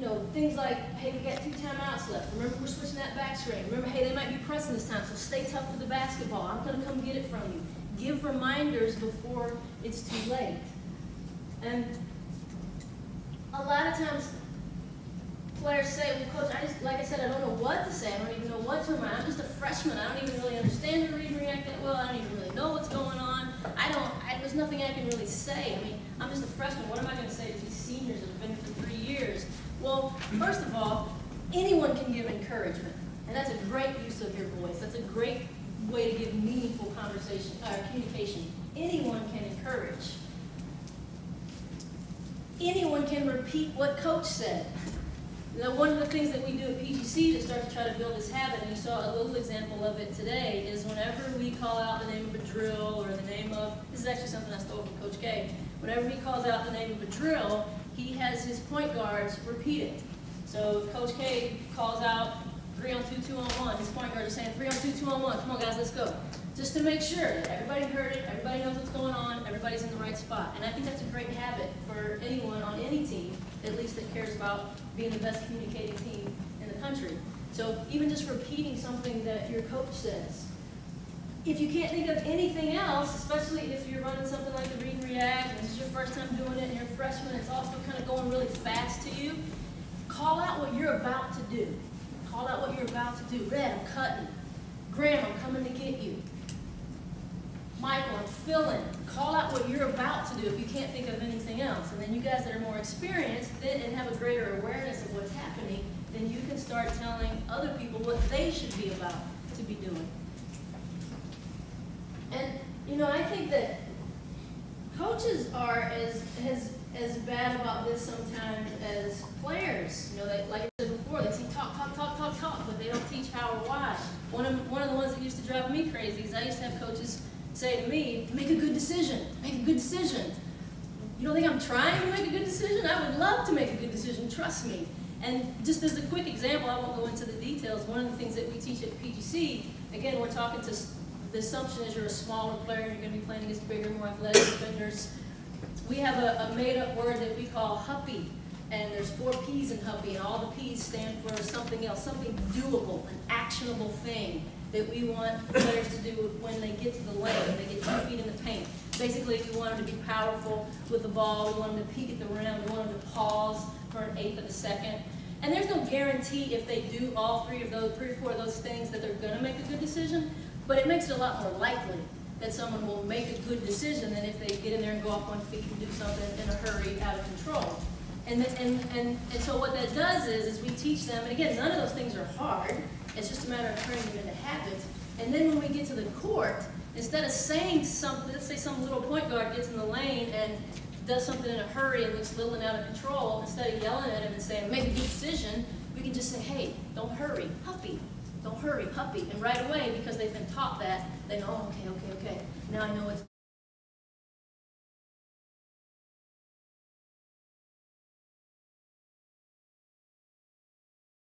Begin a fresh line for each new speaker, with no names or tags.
know, things like, hey, we got 2 timeouts left. Remember, we're switching that back screen. Remember, hey, they might be pressing this time, so stay tough with the basketball. I'm going to come get it from you. Give reminders before it's too late. And a lot of times, players say, well, Coach, like I said, I don't know what to say. I don't even know what to remind. I'm just a freshman. I don't even really understand the read and react that well. I don't even really know what's going on. There's nothing I can really say. I mean, I'm just a freshman. What am I going to say to these seniors that have been here for 3 years? Well, first of all, anyone can give encouragement. And that's a great use of your voice. That's a great way to give meaningful communication. Anyone can encourage. Anyone can repeat what Coach said. Now, one of the things that we do at PGC to start to try to build this habit, and you saw a little example of it today, is whenever we call out the name of a drill or the name of, this is actually something I stole from Coach K, whenever he calls out the name of a drill, he has his point guards repeat it. So if Coach K calls out 3-on-2, 2-on-1, his point guards are saying 3-on-2, 2-on-1, come on guys, let's go. Just to make sure that everybody heard it, everybody knows what's going on, everybody's in the right spot. And I think that's a great habit for anyone on any team, at least that cares about being the best communicating team in the country. So even just repeating something that your coach says. If you can't think of anything else, especially if you're running something like the read and react, and this is your first time doing it and you're a freshman, it's also kind of going really fast to you, call out what you're about to do. Call out what you're about to do. Red, I'm cutting. Graham, I'm coming to get you. Michael, I'm filling. Call out what you're about to do if you can't think of anything else. And then you guys that are more experienced and have a greater awareness of what's happening, then you can start telling other people what they should be about to be doing. And, you know, I think that coaches are as bad about this sometimes as players. You know, like I said before, they say talk, but they don't teach how or why. One of the ones that used to drive me crazy is I used to have coaches say to me, make a good decision, make a good decision. You don't think I'm trying to make a good decision? I would love to make a good decision, trust me. And just as a quick example, I won't go into the details, one of the things that we teach at PGC, again, we're talking to, the assumption is you're a smaller player, you're going to be playing against bigger, more athletic defenders. We have a made-up word that we call HUPPY, and there's 4 P's in HUPPY, and all the P's stand for something else, something doable, an actionable thing that we want players to do when they get to the lane, when they get 2 feet in the paint. Basically, we want them to be powerful with the ball, we want them to peek at the rim, we want them to pause for an 1/8 of a second. And there's no guarantee if they do all 3 or 4 of those things that they're going to make a good decision, but it makes it a lot more likely that someone will make a good decision than if they get in there and go off 1 feet and do something in a hurry, out of control. And so what that does is we teach them, and again, none of those things are hard, it's just a matter of turning them into habits. And then when we get to the court, instead of saying something, let's say some little point guard gets in the lane and does something in a hurry and looks little and out of control, instead of yelling at him and saying, make a good decision, we can just say, hey, don't hurry, huppy. Don't hurry, huppy. And right away, because they've been taught that, they know, oh, okay, now I know what's